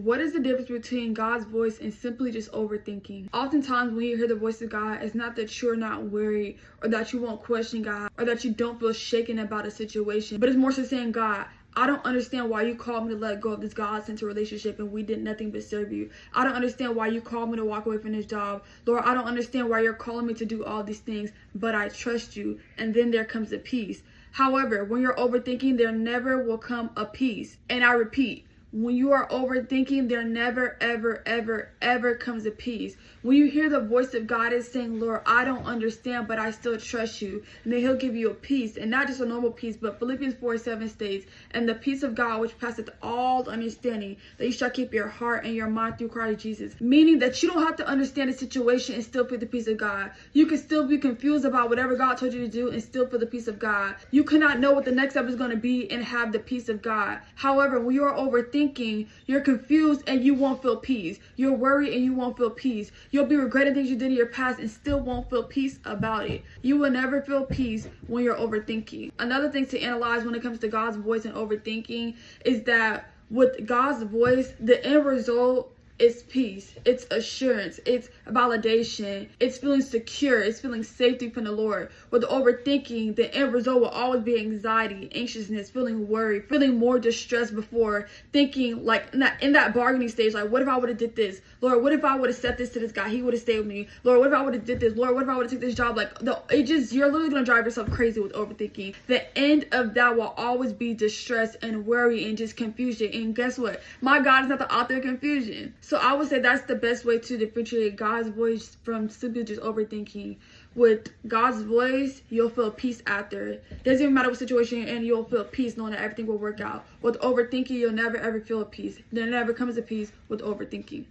What is the difference between God's voice and simply just overthinking? Oftentimes when you hear the voice of God, it's not that you're not worried or that you won't question God or that you don't feel shaken about a situation, but it's more so saying, God, I don't understand why you called me to let go of this God-centered relationship and we did nothing but serve you. I don't understand why you called me to walk away from this job. Lord, I don't understand why you're calling me to do all these things, but I trust you. And then there comes a peace. However, when you're overthinking, there never will come a peace. And I repeat, when you are overthinking, there never, ever, ever, ever comes a peace. When you hear the voice of God is saying, Lord, I don't understand, but I still trust you. And then he'll give you a peace. And not just a normal peace, but Philippians 4:7 states, and the peace of God, which passeth all understanding, that you shall keep your heart and your mind through Christ Jesus. Meaning that you don't have to understand the situation and still feel the peace of God. You can still be confused about whatever God told you to do and still feel the peace of God. You cannot know what the next step is going to be and have the peace of God. However, when you are overthinking, you're confused and you won't feel peace. You're worried and you won't feel peace. You'll be regretting things you did in your past and still won't feel peace about it. You will never feel peace when you're overthinking. Another thing to analyze when it comes to God's voice and overthinking is that with God's voice, the end result is peace, it's assurance, it's validation, it's feeling secure, it's feeling safety from the Lord. With overthinking, the end result will always be anxiety, anxiousness, feeling worried, feeling more distressed before thinking, like in that bargaining stage, like, what if I would have did this? Lord, what if I would have said this to this guy? He would have stayed with me. Lord, what if I would have did this? Lord, what if I would have took this job? Like, you're literally gonna drive yourself crazy with overthinking. The end of that will always be distress and worry and just confusion. And guess what? My God is not the author of confusion. So I would say that's the best way to differentiate God's voice from simply just overthinking. With God's voice, you'll feel peace after it. Doesn't even matter what situation you're in, you'll feel peace knowing that everything will work out. With overthinking, you'll never ever feel peace. There never comes a peace with overthinking.